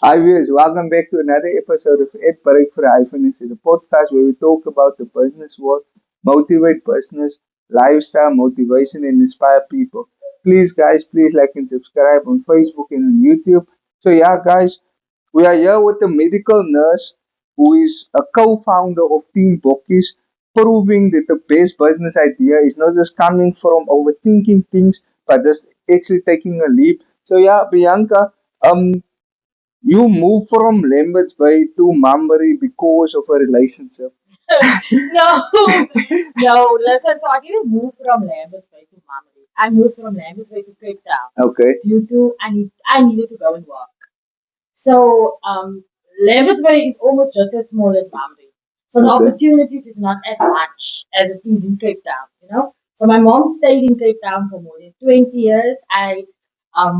Hi viewers, welcome back to another episode of Ed Break for Hyphenacy, the podcast where we talk about the business world, motivate business, lifestyle, motivation, and inspire people. Please, guys, please like and subscribe on Facebook and on YouTube. So, yeah, guys, we are here with a medical nurse who is a co-founder of Team Bokkies, proving that the best business idea is not just coming from overthinking things, but just actually taking a leap. So, yeah, Bianca, you moved from Lambert's Bay to Mambury because of a relationship. No, no, listen, so I didn't move from Lambert's Bay to Mamre. I moved from Lambert's Bay to Cape Town Okay. due to I needed to go and work. So Lambert's Bay is almost just as small as Mamre. So the Okay. opportunities is not as much as it is in Cape Town. So my mom stayed in Cape Town for more than 20 years. I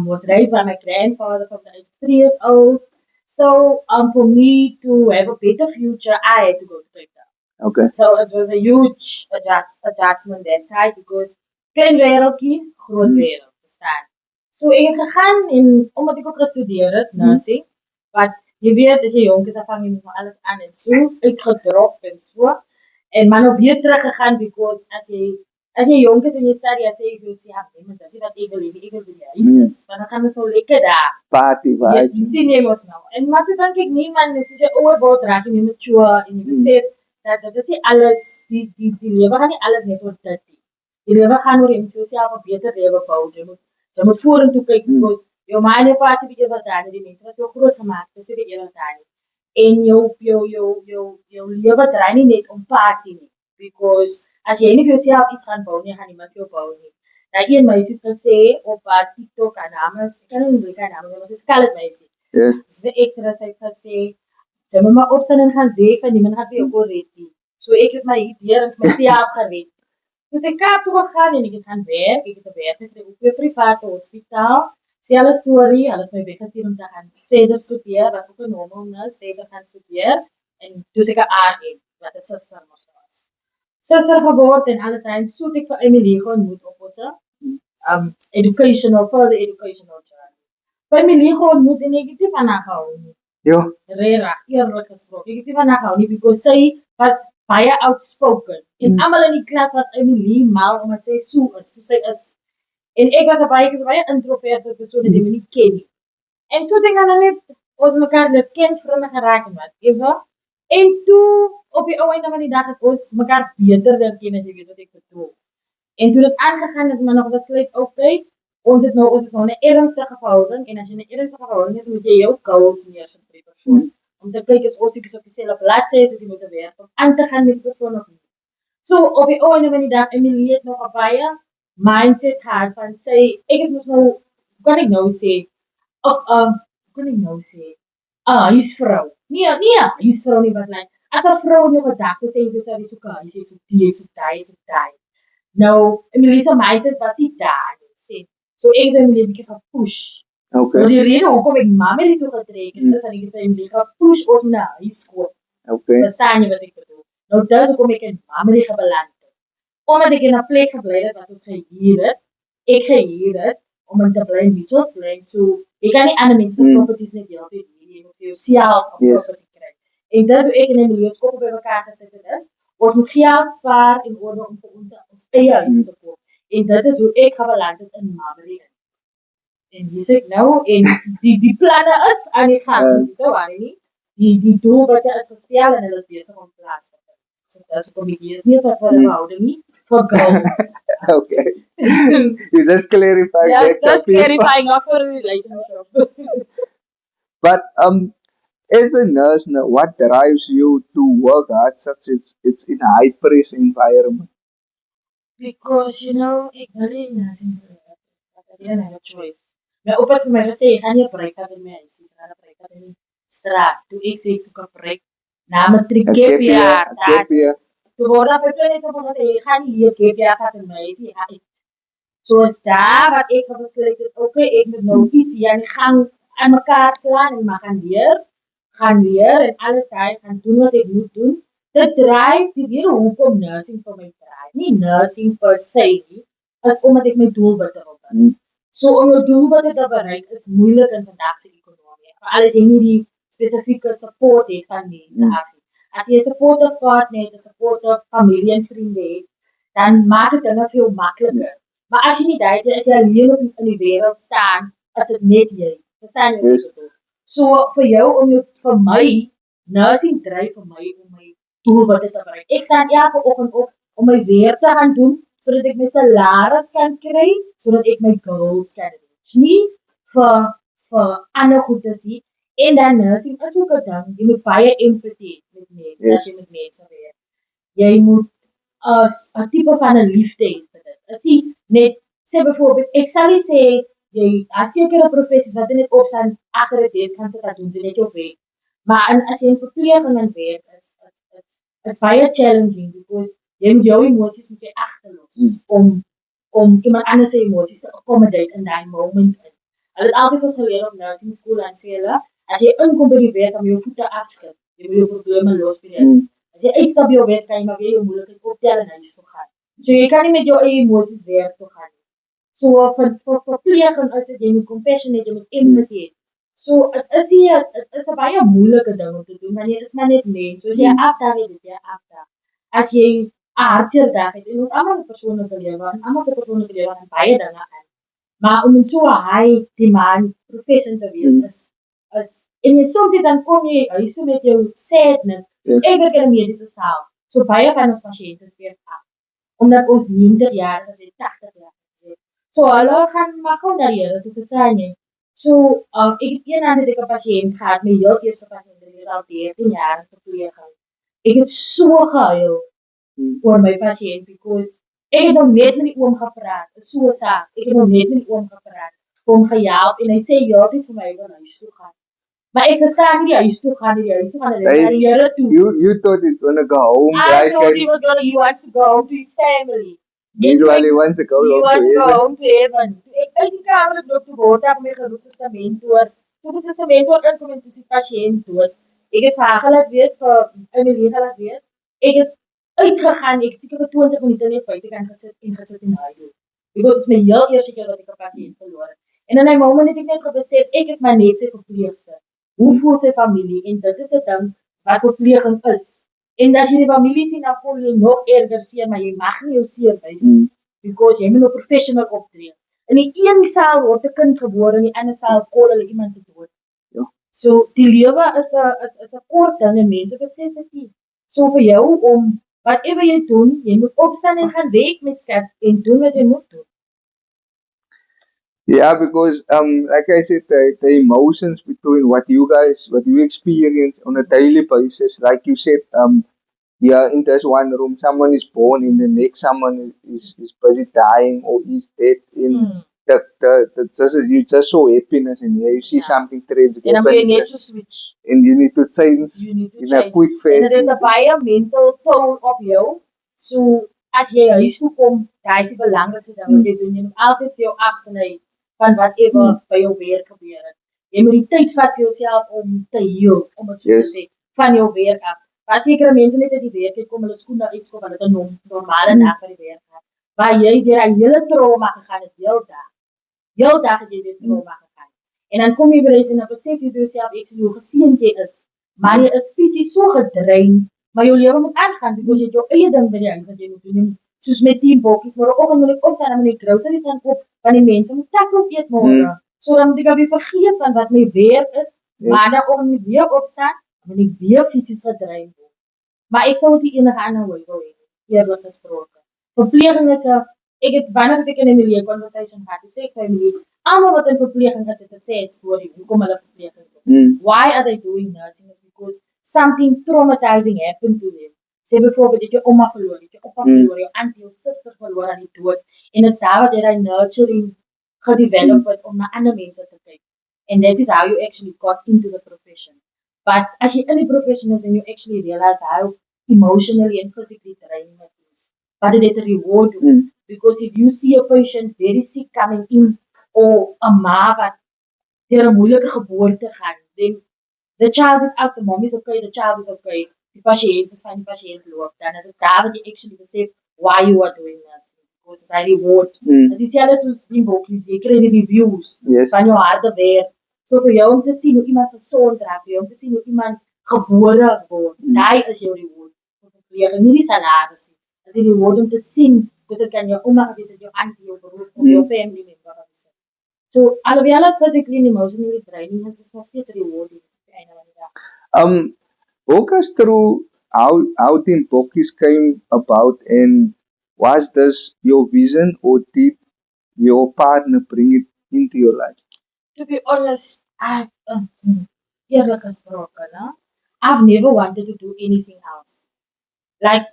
was raised by my grandfather from the age of 3 years old. So for me to have a better future, I had to go to Cape Town. Okay. So it was a huge adjustment that side because klein wereldjie, groot wereld, verstaan. So ek het gegaan en omdat ek ook gestudeer het, nursing, wat jy weet as jy jonk is, dan vang jy mos maar alles aan en so uitgedrop en so. En maar nou weer teruggegaan because as jy jonk is en jy study, dan sê jy vir jouself, nee, maar dis nie wat ek wil hê nie, ek wil by die huis is, want dan gaan ons nou lekker daar. Party Jy vibes. sien jy mos nou. En maar toe dink ek nie man, soos jy ouer word, raak jy meer mature en jy besef dat dit is nie alles, die lewe gaan nie alles net oor dit nie. Die lewe gaan oor jy moet vir jouself 'n beter lewe bou. Jy moet vorentoe kyk because jou ma en jou pa is nie ewig daar nie, die mense wat jou groot gemaak het, is nie ewig daar nie. En jou lewe draai nie net om party nie. Because as jy nie vir jouself iets gaan bou nie, gaan niemand vir jou bou nie. Daai een meisie het gesê op haar TikTok, haar naam is, ek kan nie onthou haar naam nie, maar sy is 'n Scarlett meisie. Yes. Sy sê actress, sy het gesê, sy moet maar opstaan en gaan weg en niemand gaan vir jou kon red nie. So ek is maar hier deur en my self gered. Toe ek Kaap toe gegaan en ek het gaan werk, ek het gewerk in 'n private hospitaal. Selfe storie, hulle het my weggestuur om te gaan verder studeer, was ook 'n normal nurse, verder gaan studeer en toe ek 'n RN, wat 'n suster mos was. Suster geword en alles en so het ek vir Emily ontmoet op ons further educational journey. Vir Emily ontmoet en ek het nie van haar gehou nie. Jo. Regtig, eerlik gesproke. Ek het nie van haar gehou nie because sy was baie outspoken. En almal in die klas was Emily mal omdat sy so is, so sy is. En ek was 'n baie introverte persoon as jy my nie ken nie. En so ding dan net ons mekaar net ken vriende geraak en wat ewe. En toe op die ou einde van die dag het ons mekaar beter leer ken as jy weet wat ek bedoel. En toe dit aangegaan het, maar nog besluit, okay, ons is nou in 'n ernstige verhouding en as jy in 'n ernstige verhouding is, moet jy jou goals neersit vir die persoon. Om te kyk is ons op dieselfde bladsy is dit jy moet werk om aan te gaan met die persoon of nie. So op die ou einde van die dag, Emily het nog 'n baie mindset gehad van sê ek is mos nou hoe kan ek nou sê of hoe kan ek nou sê hy's vrou. Nee, hy's vrou nie wat lyk. As 'n vrou in jou gedagtes sê jy sou soek hy sê soek die soek daai. Nou Emily se mindset was nie daar nie. Sê so ek het Emily 'n bietjie gepush. Okay. Maar die rede hoekom ek Mammy toe getrek het, is aan ek het vir Emily gepush ons moet na huis skool. Okay. Verstaan jy wat ek bedoel? Nou dis hoekom ek in Mammy gebeland het. Omdat ek in 'n plek gebly het wat ons gehuur het. Ek gehuur het om in te bly in Mitchells Plain. So jy kan nie ander mense se properties net heeltyd huur, jy moet vir jouself 'n property kry. En dis hoe ek en Emily ons kop by mekaar gesit het is. Ons moet geld spaar in orde om vir ons eie huis te koop. En dit is hoe ek gebeland het in Mammy. En hier sê ek nou en die planne is aan die gang. Niet worry nie. Die doelwitte is gestel en hulle is besig om plaas te vind. So dis hoekom ek hier is nie vir 'n verhouding nie, vir goals. Okay. You just clarify Yes, that. just clarifying of a relationship. But as a nurse, now, what drives you to work hard such it's in a high press environment? Because ek wil nie nursing doen. I didn't have a choice. My oupa het vir my gesê, jy gaan nie 'n break hê in my huis nie, jy gaan 'n break hê in die straat. Toe ek sê ek soek 'n break na matriek gap jaar. Gap year. Toe word daar baie mense van gesê, jy gaan nie hier gap jaar gehad in my huis nie, jy gaan uit. Soos daar wat ek besluit het, okay, ek moet nou iets hier aan die gang aan mekaar slaan en maar gaan leer en alles daai gaan doen wat ek moet doen. Dit draai die rede hoekom nursing vir my draai. Nie nursing per se nie, is omdat ek my doelwitte wil bereik. So om jou doelwitte te bereik is moeilik in vandag se ekonomie. Veral as jy nie die spesifieke support het van mense af nie. As jy 'n supportive partner het, 'n supportive familie en vriende het, dan maak dit dinge veel makliker. Maar as jy nie dit het, as jy alleen in die wêreld staan, is dit net jy. Verstaan jy wat Yes. ek bedoel? So vir jou vir my, nursing dryf vir my om my doelwitte te bereik. Ek staan elke oggend op om my werk te gaan doen sodat ek my salaris kan kry, sodat ek my goals kan reach. Nie vir ander goed te sien. En dan nursing is ook 'n ding, jy moet baie empathy hê met mense, Yes. as jy met mense werk. Jy moet 'n tipe van 'n liefde hê vir dit. As jy net sê byvoorbeeld, ek sal nie sê jy as sekere professies wat jy net opstaan agter 'n desk gaan sit en doen, jy net jou werk. Maar as jy in verpleging en werk is, it's baie challenging because jy moet jou emosies moet jy agterlos om iemand anders se emosies te accommodate in daai moment. Hulle het altyd vir ons geleer op nursing skool en sê hulle, as jy inkom by die werk, dan moet jou voete afskud. Jy moet jou probleme los by die huis. As jy uitstap by jou werk, kan jy maar weer jou moeilikheid optel en huis toe gaan. So jy kan nie met jou eie emosies werk toe gaan nie. So vir verpleging is dit jy moet compassion hê, jy moet empathy hê. So dit is 'n baie moeilike ding om te doen, want jy is maar net mens. So as jy afdag het, jy afdag. As jy 'n hartseer dag het, en ons almal 'n persoonlike lewe, en almal se persoonlike lewe het baie dinge aan. Maar om in so 'n high demand profession te wees is en jy soms dan kom jy huis toe met jou sadness. Dus ek werk in 'n mediese saal. So baie van ons pasiënte sterf af. Omdat ons 90 jaar is, 80 jaar is. So hulle gaan maar gou na die Here toe verstaan jy. So ek het eendag het ek 'n pasiënt gehad, my heel eerste pasiënt, hy is al 13 jaar in verpleging. Ek het so gehuil oor my pasiënt because ek het hom net met die oom gepraat, so 'n saak. Ek het hom net met die oom gepraat, hom gehelp en hy sê ja, dit vir my wil huis toe gaan. Maar ek verstaan nie die huis toe gaan nie, die huis toe gaan en hy die Here toe. You thought he's gonna go home, I right? thought he wants to go home to his family. Usually wants to go He home wants to to go heaven. home to heaven. Ek uit die kamer het loop toe word op my geroep testamentoor. Toe die testamentoor inkom en toe die pasiënt dood. Ek het vir haar laat weet, vir Emily laat weet. Ek het uitgegaan, ek het seker vir 20 minute net buite kan gesit en huil. Because is my heel eerste keer wat ek 'n pasiënt verloor het. En in 'n oomblik het ek net besef ek is maar net sy verpleegster. Hoe voel sy familie? En dit is 'n ding wat verpleging is. En as jy die familie sien, dan voel jy nog erger seer, maar jy mag nie jou seer wys nie. Because jy moet nou professional optree. In die een saal word 'n kind gebore, in die ander saal kol hulle iemand se dood. Ja. So die lewe is 'n kort ding en mense besef dit nie. So vir jou om whatever jy doen, jy moet opstaan en gaan werk, my skat, en doen wat jy moet doen. Yeah, because like I said, the emotions between what you experience on a daily basis, like you said, yeah, in this one room, someone is born, in the next, someone is busy dying or is dead. In you just show happiness in here. You see something tragic En dan moet jy happen, net so switch. and you need to change You need to in change. a quick En phase. dit het 'n baie mental toll op jou. So as jy huis toe kom, daai is die belangrikste ding wat jy doen. Jy moet altyd vir jou afsny van whatever by jou werk gebeur het. Jy moet die tyd vat vir jouself om te heal, om dit so te sê, van jou werk af. Maar sekere mense net uit die werk uit kom, hulle skoene uitskop, hulle het 'n normale dag by die werk gehad. Maar jy het deur 'n hele trauma gegaan het, heel dag het jy deur trauma gegaan. En dan kom jy by huis en dan besef jy vir jouself hoe geseënd jy is. Maar jy is fisies so gedrein, maar jou lewe moet aangaan, because jy het jou eie ding by die huis wat jy moet doen. Soos met 10 bokkies, môreoggend moet ek opstaan en moet ek groceries gaan koop, want die mense moet tacos eet môre. So dan moet ek weer vergeet van wat my werk is, maandagoggend moet ek weer opstaan, moet ek weer fisies gedrein word. Maar ek sou dit nie enige ander hoe wil hê, eerlik gesproke. Verpleging is ek het wanneer ek in 'n milieu conversation gehad, sê ek vir Emily, almal wat in verpleging is, het 'n sad story, hoekom hulle verpleging doen. Why are they doing nursing? Is because something traumatizing happened to them. Sê byvoorbeeld, het jy ouma verloor, het jy oppa verloor, jou auntie, jou suster verloor aan die dood, en is daar wat jy daai nurturing gedevelop het om na ander mense te kyk. And that is how you actually got into the profession. But as jy in die profession is, and you actually realize how emotionally and physically draining it is, but it is a reward you. Because if you see a patient very sick coming in, or a ma wat deur 'n moeilike geboorte gaan, then the child is out, the mom is okay, the child is okay, die patiënt is van die patiënt loop, dan is dit daar wat jy actually besef why you are doing this, because it's a reward. As jy sê alles soos die bokkies, jy kry die reviews van jou harde werk, So vir jou om te sien hoe iemand gesond raak, vir jou om te sien hoe iemand gebore word, daai is jou reward. Vir nie die salaris nie. As die reward om te sien, dus dit kan jou ouma wees, dit jou auntie, jou broer, of jou family member wees. So alhoewel het physically and emotionally draining is nog steeds rewarding at the end of the day. Walk us through how Team Pokkies came about, and was this your vision, or did your partner bring it into your life? To be honest, eerlijk gesproken, I've never wanted to do anything else. Like,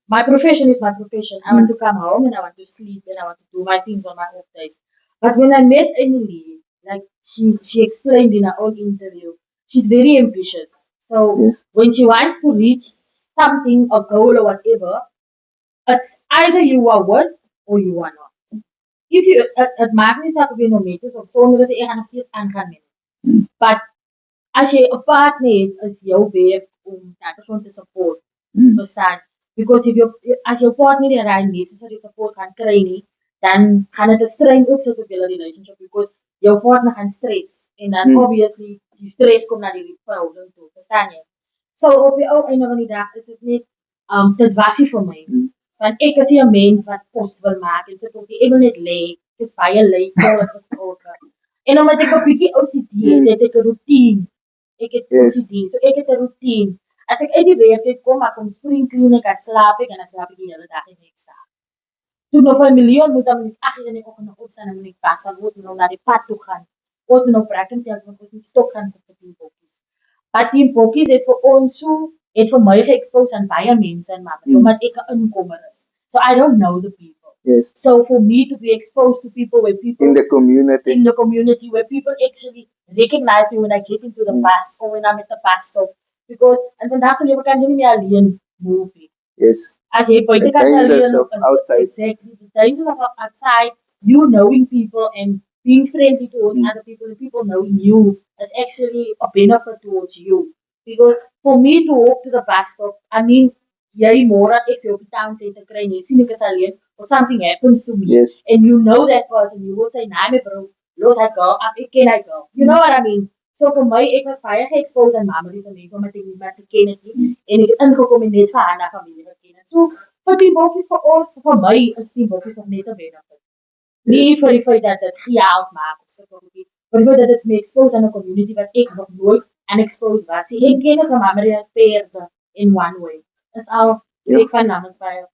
my profession is my profession. I want to come home and I want to sleep and I want to do my things on my off days. But when I met Emily, like she explained in her own interview, she's very ambitious. So Yes. when she wants to reach something, a goal or whatever, it's either you are worth or you are not. If you, het maakt niet uit of je nog meters of zonder dat je nog steeds aan gaan nemen. But as je een partner hebt, is jouw werk om dat persoon te support. Verstaan? Because if you, as your partner die right necessary support gaan krijgen, dan gaan het een strain ook zitten op je relationship. Because jouw partner gaan stress. En dan obviously, die stress komt naar die verhouding toe. Verstaan je? So op je ook einde van die dag is het niet te dwassie voor mij. Want ik is een mens wat post wil maken. En sê ook, ek wil net lê. Ek is baie lui, het gesproken. En omdat ek 'n bietjie OCD het, het ek 'n routine. Ek het OCD, so ek het 'n routine. As ek uit die werk uit kom, ek kom spring clean, ek slaap ek en dan slaap ek die hele dag die next dag. Toen nog familie ontmoet, dan moet ik 8 uur in die oggend opstaan en moet ik pas, want ons moet nou naar die pad toe gaan. Ons moet nou Brackenfell, want ons moet stok gaan vir Team Pokkies. Maar Team Pokkies het vir ons so, het vir my ge-expose aan baie mense en mamma, omdat ek 'n inkomer is. So I don't know the people. Yes. So for me to be exposed to people where people In the community where people actually recognize me when I get into the bus or when I'm at the bus stop. Because and vandag se lewe kan jy nie meer alleen move nie. Yes. As jy buitekant The dangers alleen of outside. exactly the dangers of outside, you knowing people and being friendly towards other people and people knowing you is actually a benefit towards you. Because for me to walk to the bus stop, I mean, jy môre as ek vir op die town center kry en jy sien ek is alleen or something happens to me, Yes. and you know that person, you will say, nah, my bro, los hy girl, ek ken hy girl. You know what I mean? So vir my, ek was baie ge-expose aan memories en mense, omdat ek niemand geken het nie, en ek het ingekom en net vir haar na familie geken het. So, vir die bokkies vir ons, vir my, is die bokkies nog net 'n benefit. Nie vir die feit dat dit geld maak, of so, vir die feit dat dit my expose aan 'n community wat ek nog nooit unexposed was. Ek ken het van memory as perde in one way. Is al, ek van namens baie.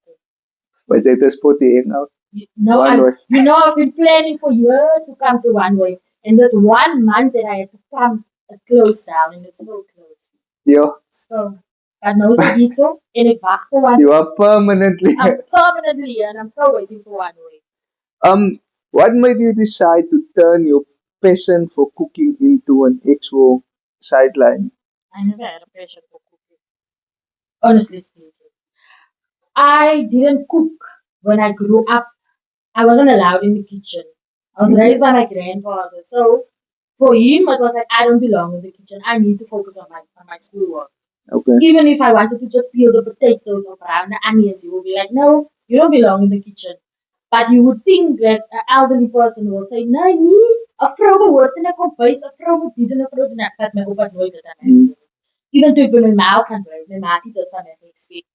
Was that a spot you hang out? No, I've been planning for years to come to One Way. And there's 1 month that I had to come, it closed down and it's still closed. Yeah. So, but nou is ek hier so, en ek wag vir One Way. You are permanently. I'm permanently here and I'm still waiting for One Way. What made you decide to turn your passion for cooking into an actual sideline? I never had a passion for cooking. Honestly speaking. I didn't cook when I grew up. I wasn't allowed in the kitchen. I was raised by my grandfather. So for him, it was like, I don't belong in the kitchen. I need to focus on my schoolwork. Okay. Even if I wanted to just peel the potatoes or brown the onions, he would be like, no, you don't belong in the kitchen. But you would think that an elderly person will say, nee, nie, 'n vrou behoort in 'n kombuis, 'n vrou moet dit en 'n vrou doen dat, but my oupa het nooit dit aan my gedoen. Even toe ek by my ma gaan bly, my ma het nie dit van my ge-expect.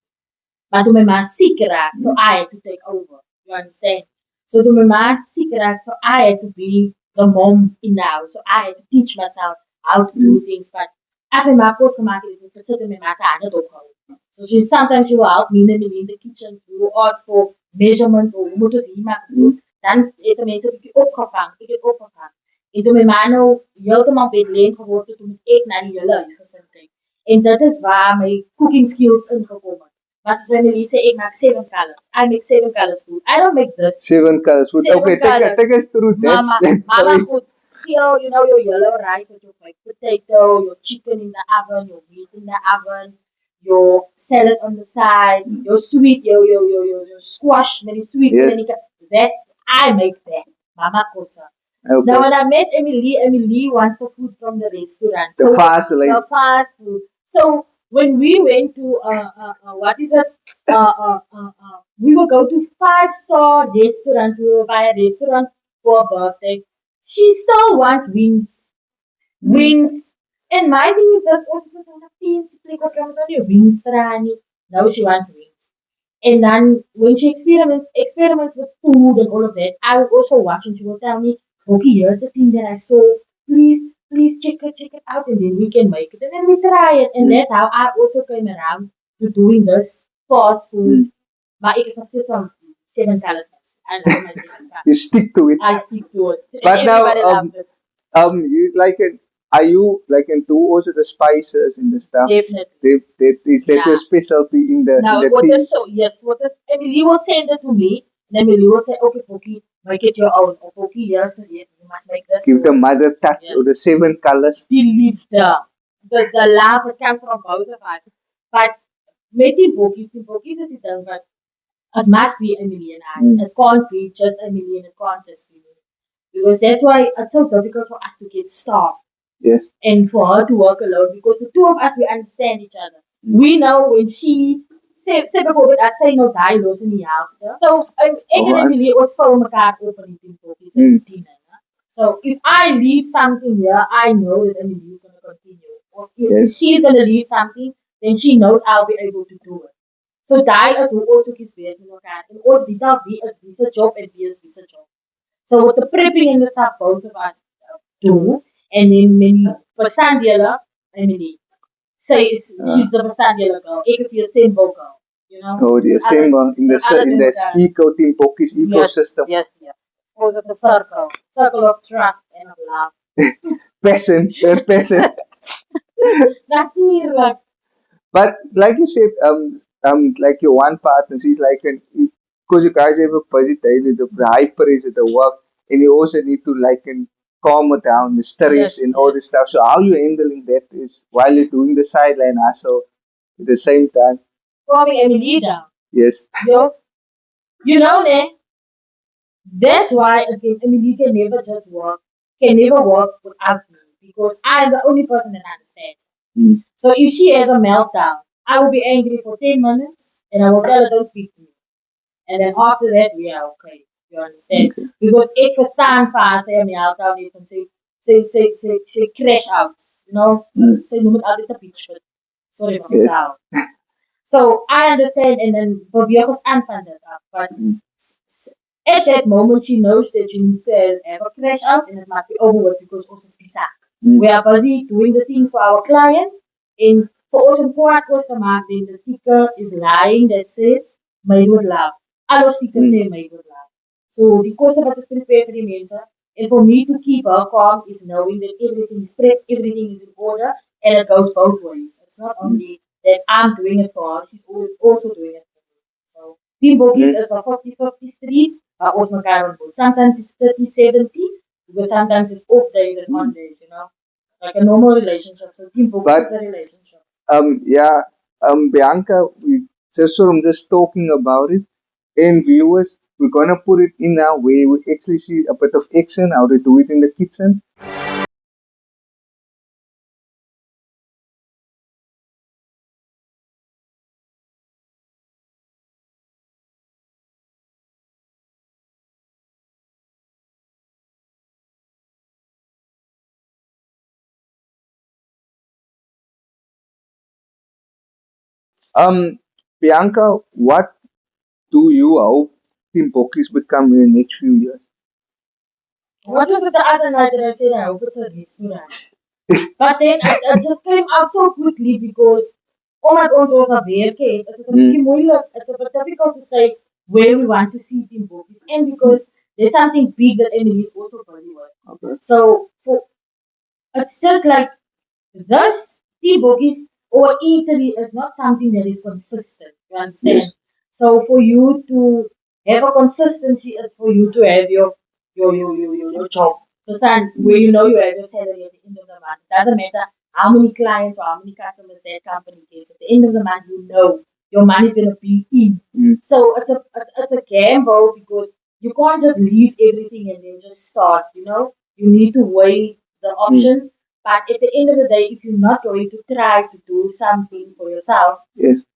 Maar toen my ma siek raak, so I had to take over. You understand? So toen my ma siek raak, so I had to be the mom in the house. So I had to teach myself how to do things. But as my ma kos gemaak het, ek sit in my ma se hande dophou. So sometimes she will help me in the kitchen. We will ask for measurements or hoe moet ons hier maak. So dan het die mense 'n bietjie opgevang. Ek het opgevang. En toe my ma nou heeltemal bedleen geword het, toen ek na die hele huis gesin kyk. En dit is waar my cooking skills ingekom het. Maar soos Emily sê, ek maak 7 colors. I make 7 colors food. I don't make this. 7 colors food. 7 Okay, colors. take us through that. Mama food. Feel, you know, your yellow rice with your baked potato, your chicken in the oven, your meat in the oven, your salad on the side, your sweet, your squash, maybe sweet. Yes. That, I make that. Mama kosa. Okay. Now when I met Emily wants the food from the restaurant. The fast lane. The fast food. So when we went to what is it? We would go to 5-star restaurants. We will buy a restaurant for a birthday. She still wants wings. wings. And my thing is there's also some fancy because comes on your wings for Annie. Now she wants wings. And then when she experiments with food and all of that, I will also watch and she will tell me, okay, here's the thing that I saw. Please check it out and then we can make it. And then we try it. And that's how I also came around to doing this fast food. But it is not still some 7 colors. I love my 7 colors. You stick to it. I stick to it. But now, Everybody loves it. you like it. Are you like into also the spices and the stuff? Definitely. Is that your specialty in the Now, in the what tea? is so yes, what is Emily will send it to me, and Emily will say, okay, Pookie, make it your own. Or Pookie, here's the rate, you must make this. Give the sauce." mother touch or Yes. the 7 colors. Believe the love that comes from both of us. But met die bokkies is die ding wat it must be Emily and I. It can't be just Emily and it can't just be me. Because that's why it's so difficult for us to get staff Yes. and for her to work alone because the two of us we understand each other. We know when she sê byvoorbeeld as sy nou daai los in die house. So ek en Emily ons vul mekaar op in die bokkies en die tien. So if I leave something here, I know that Emily is going to continue. Or if she's going to leave something, then she knows I'll be able to do it. So daai is hoe ons ook iets weet met mekaar. En ons weet al wie is wie se job en wie is wie se job. So with the prepping and the stuff both of us do, and then many bestanddele, Emily, say she's the bestanddele girl. Ek is die symbol girl. You know? Oh, the symbol in the eco team bokkies ecosystem. Yes. So the circle of trust and of love. Passion. Natuurlijk. But like you said, like your one partner, she's like because you guys have a busy daily, the hyper is at the work, and you also need to like calm it down, the stress and all this stuff. So how you handling that is while you're doing the sideline hustle at the same time. Calming Emily down. Yes. You know, ne? That's why Emily can never just work, can never work without me because I'm the only person that understands. So if she has a meltdown, I will be angry for 10 minutes and I will tell her don't speak to me. And then after that, we are okay. You understand? Okay. Because ek verstaan vir haar sy meltdown het en sy crash out. You know? Sy noem het altyd 'n pitch fit. Sorry for the taal. So I understand and then probeer ons aan van dit af. But at that moment, she knows that she needs to have a crash out and it must be over with because ons is besig. We are busy doing the things for our clients. And for us in kwaad was te maak, then the sticker is lying that says, made with love. Alle stickers say made with love. So die kosse wat ons prepare vir die mense, and for me to keep her calm is knowing that everything is prepped, everything is in order, and it goes both ways. It's not only that I'm doing it for her, she's always also doing it for me. So Team Bokkies is a 50-50 street, ons mekaar ontmoet. Sometimes it's 30-70, because sometimes it's off days and on days, you know. Like a normal relationship. So Team Bokkies is a relationship. Bianca, I'm just talking about it. And viewers, we're gonna put it in now where we actually see a bit of action, how they do it in the kitchen. Bianca, what do you hope Team Bokkies become in the next few years? What was it the other night that I said I hope it's a restaurant? But then it just came out so quickly because omdat ons werk het, is dit 'n bietjie moeilik. It's a bit difficult to say where we want to see Team Bokkies and because there's something big that Emily is also busy with. Okay. So it's just like this Team Bokkies or eatery is not something that is consistent. You understand? Yes. So for you to have a consistency is for you to have your job. Where you know you have your salary at the end of the month. It doesn't matter how many clients or how many customers that company gets. At the end of the month, you know your money is going to be in. So it's a gamble because you can't just leave everything and then just start. You know, you need to weigh the options. But at the end of the day, if you're not going to try to do something for yourself,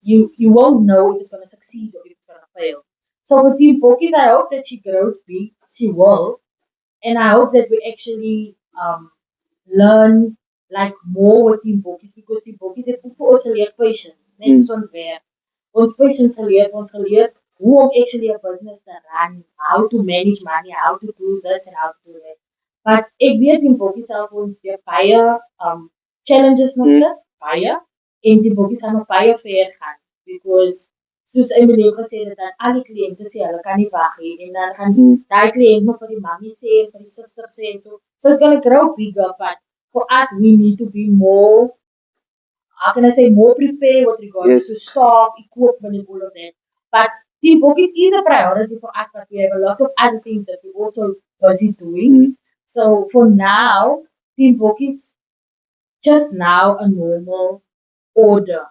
you won't know if it's going to succeed or if it's going to fail. So for Team Bokkies, I hope that she grows big. She will. And I hope that we actually learn like more with Team Bokkies because Team Bokkies het ook vir ons geleer patience. Net soos ons werk. Ons patience geleer, ons geleer hoe om actually a business te run, how to manage money, how to do this and how to do that. But ek weet Team Bokkies sal vir ons weer baie challenges nog sit, baie. En Team Bokkies gaan nog baie ver gaan because soos Emily ook gesê het dat al die kliënte sê hulle kan nie wag nie en dan gaan daai kliënt nog vir die mammy sê en vir die suster sê en so it's gonna grow bigger but for us we need to be more how can I say more prepared with regards Yes. to staff, equipment and all of that. But Team Bokkies is a priority for us but we have a lot of other things that we're also busy doing. So for now, Team Bokkies just now a normal order.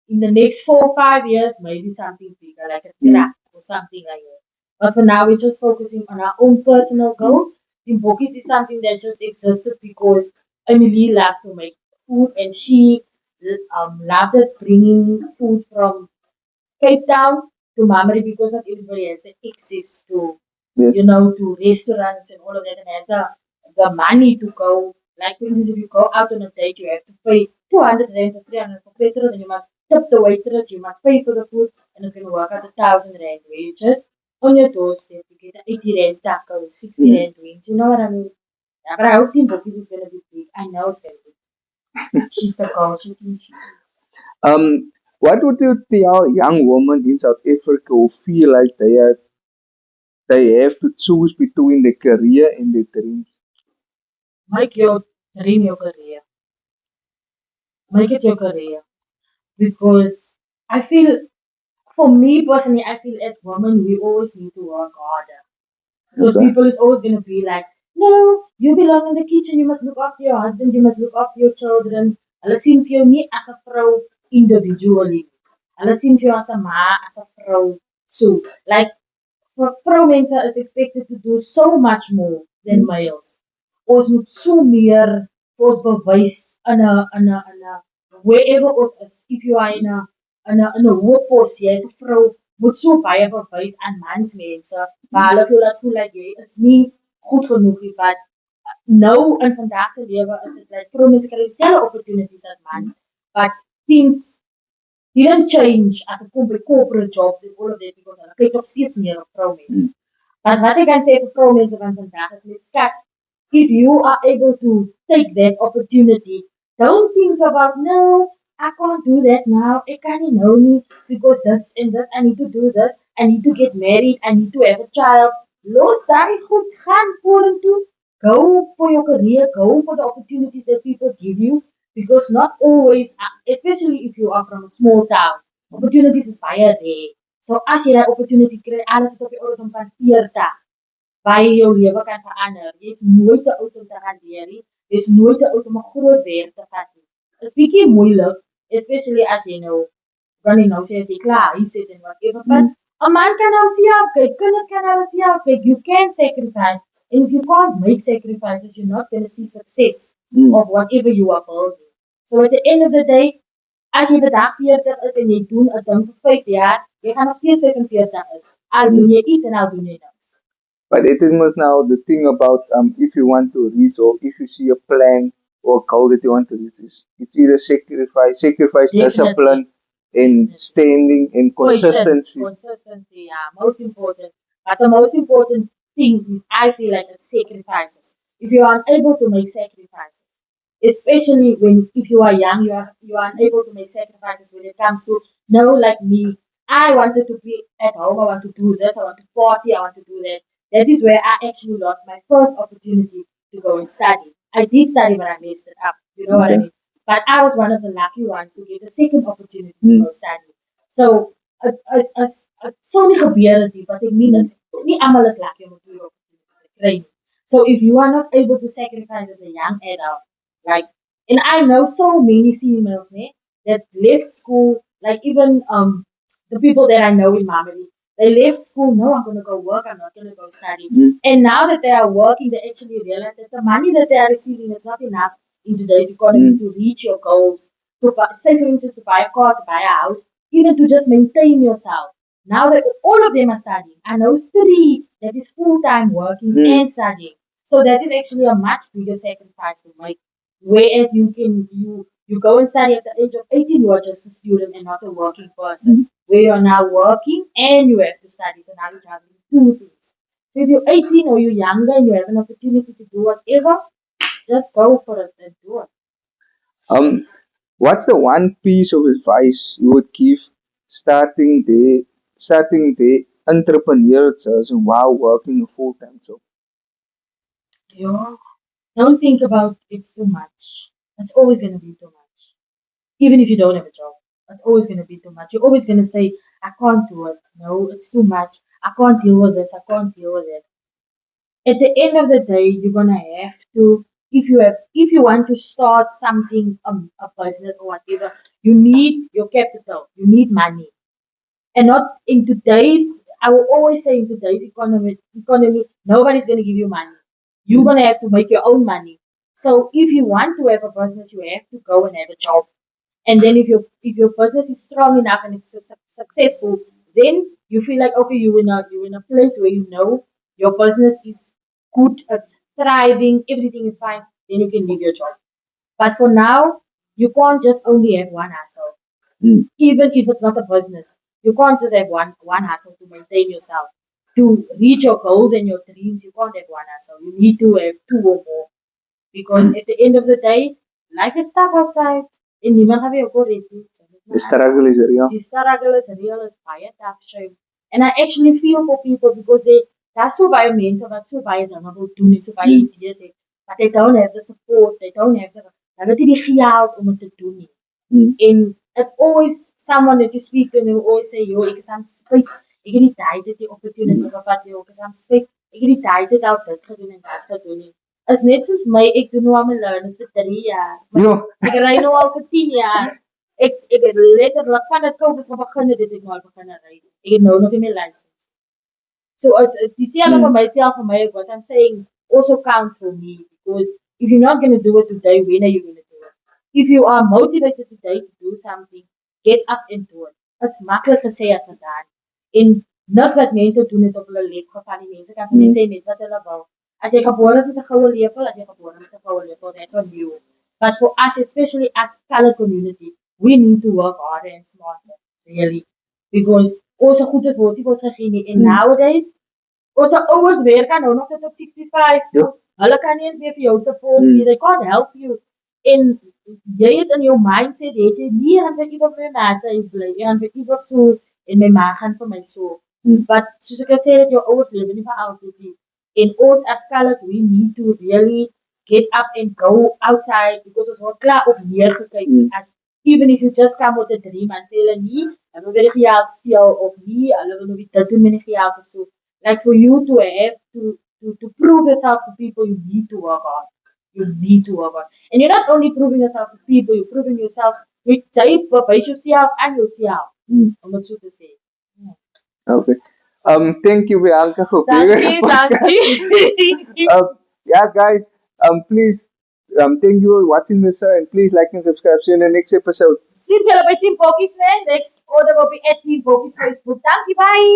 In the next 4 or 5 years, maybe something bigger, like a track or something like that. But for now, we're just focusing on our own personal goals. Team Bokkies is something that just existed because Emily loves to make food and she loved it bringing food from Cape Town to Mamre because not everybody has the access to Yes. to restaurants and all of that and has the money to go. Like for instance, if you go out on a date, you have to pay 200 rand or 300 for petrol, and you must tip the waitress, you must pay for the food, and it's gonna work out 1,000 rand. Where you just on your doorstep, you get an 80 rand taco, 60 rand wings. You know what I mean? Yeah, but I hope Team Bokkies is gonna be big. I know it's gonna be big. She's the girl. She thinks she is. What would you tell young women in South Africa who feel like they have to choose between their career and their dreams? Make your dream your career. Make it your career. Because I feel, for me personally, I feel as women, we always need to work harder. Because Okay. people is always going to be like, no, you belong in the kitchen, you must look after your husband, you must look after your children. Hulle sien vir jou nie as 'n vrou individually. Hulle sien vir jou as 'n ma, as 'n vrou. So, like, for vroumense is expected to do so much more than males. Ons moet so meer vir ons bewys in 'n wherever ons is. If you are in a workforce, jy is 'n vrou, moet so baie bewys aan mansmense, maar hulle voel dat jy is nie goed genoeg nie, but nou in vandag se lewe is dit like vroumense kry dieselfde opportunities as mans, but things didn't change as it kom by corporate jobs and all of that because hulle kyk nog steeds meer op vroumense. But wat ek kan sê vir vroumense van vandag is mens skat, if you are able to take that opportunity, don't think about no, I can't do that now, ek kan nie nou nie because this and this, I need to do this, I need to get married, I need to have a child. Los daai goed, gaan vorentoe, go for your career, go for the opportunities that people give you because not always, especially if you are from a small town, opportunities is baie rare. So as jy daai opportunity kry, alles wat op die ouderdom van 40 waar jy jou lewe kan verander. Jy's nooit te oud om te gaan leer nie. Jy's nooit te oud om 'n groot werk te vat nie. Dit is bietjie moeilik, especially as jy nou kan nie nou sê as jy klaar hier sit en whatever, but 'n man kan nou self kyk, kinders kan nou self kyk. You can sacrifice, and if you can't make sacrifices, you're not going to see success of whatever you are building. So at the end of the day, as jy vandag 40 is en jy doen 'n ding vir 5 jaar, jy gaan nog steeds 45 is. Al doen jy iets en al doen jy niks. But it is most now the thing about if you want to reach or if you see a plan or a goal that you want to reach, it's either sacrifice, Definitely. discipline, and standing and consistency. Consistency, yeah, most important. But the most important thing is, I feel like it's sacrifices. If you are unable to make sacrifices, especially when if you are young, you are unable to make sacrifices when it comes to no, like me. I wanted to be at home. I want to do this. I want to party. I want to do that. That is where I actually lost my first opportunity to go and study. I did study, but I messed it up. You know what I Okay. mean? But I was one of the lucky ones to get a second opportunity to go study. So, as sou nie gebeur het nie, but ek meen dit nie almal is lucky om 'n goeie opportunity te kry nie. So if you are not able to sacrifice as a young adult, like, and I know so many females that left school, like even the people that I know in Mamadi, they left school, no, I'm gonna go work, I'm not gonna go study. And now that they are working, they actually realize that the money that they are receiving is not enough in today's economy to reach your goals, to buy, say for instance, to buy a car, to buy a house, even to just maintain yourself. Now that all of them are studying, I know 3 that is full time working and studying. So that is actually a much bigger sacrifice to make. Whereas you go and study at the age of 18, you are just a student and not a working person. Where you are now working and you have to study. So now you're juggling two things. So if you're 18 or you're younger and you have an opportunity to do whatever, just go for it and do it. Um, what's the one piece of advice you would give starting the entrepreneurial person while working a full-time job? Yeah. Don't think about it's too much. It's always going to be too much. Even if you don't have a job, it's always going to be too much. You're always going to say, I can't do it. No, it's too much. I can't deal with this. I can't deal with it. At the end of the day, you're going to have to, if you want to start something, a business or whatever, you need your capital. You need money. And not in today's, I will always say in today's economy, nobody's going to give you money. You're going to have to make your own money. So if you want to have a business, you have to go and have a job. And then if your business is strong enough and it's successful, then you feel like okay, you're in a place where you know your business is good, it's thriving, everything is fine. Then you can leave your job. But for now, you can't just only have one hustle. Even if it's not a business, you can't just have one hustle to maintain yourself. To reach your goals and your dreams, you can't have one hustle. You need to have two or more. Because at the end of the day, life is tough outside. En niemand gaan weer ook reed nie. The struggle is real. The struggle is real, is baie tough shame. And I actually feel for people because daar's so baie mense wat so baie dinge wil doen en so baie idees het. But they don't have the support, they don't have the hulle het nie die geld om dit te doen nie. And it's always someone that you speak to and they will always say, yo, ek is aan spyt. Ek het die tyd dit die opportunity gehad, yo, ek is aan spyt. Ek het die tyd dit al dit gedoen en dat gedoen nie. Is net soos my, ek doen nou al my learnings vir 3 jaar. Ja. Ek ry nou al vir 10 jaar. Ek het letterlik van dit COVID begin het ek nou al begin ry. Ek het nou nog nie my license. So it's dieselfde vir my tel vir my what I'm saying also counts for me because if you're not going to do it today, when are you going to do it? If you are motivated today to do something, get up and do it. It's maklik gesê as gedaan. En niks wat mense doen het op hulle lek geval. Die mense kan vir my sê net wat hulle wil. As jy gebore is met 'n goue lepel, as jy gebore met 'n goue lepel, that's on you. But for us, especially as colored community, we need to work harder and smarter, really. Because ons goedes word nie vir ons gegee nie. And nowadays, ons ouers werk nou nog tot op 65. Ja. Hulle kan nie eens meer vir jou support nie. They can't help you. En jy het in jou mindset, het jy nie gaan vir iemand my massa is bly. Jy gaan vir iemand so en my ma gaan vir my so. But soos ek gesê het, jou ouers lewe nie vir altyd nie. And us as colors, we need to really get up and go outside because ons word klaar op neergekyk as even if you just come with a dream and say hulle nie, hulle wil die geld steel of nie, hulle wil nou dit doen met die geld of so. Like for you to have to prove yourself to people, you need to work hard. You need to work hard. And you're not only proving yourself to people, you're proving yourself with jy bewys yourself and yourself. Om dit so te sê. Okay. Thank you, Bianca, for being Dankie, dankie. yeah, guys. Please, thank you for watching this show, and please like and subscribe. See you in the next episode. Sien julle by Team Bokkies, né? Next order will be at Team Bokkies Facebook. Dankie, bye.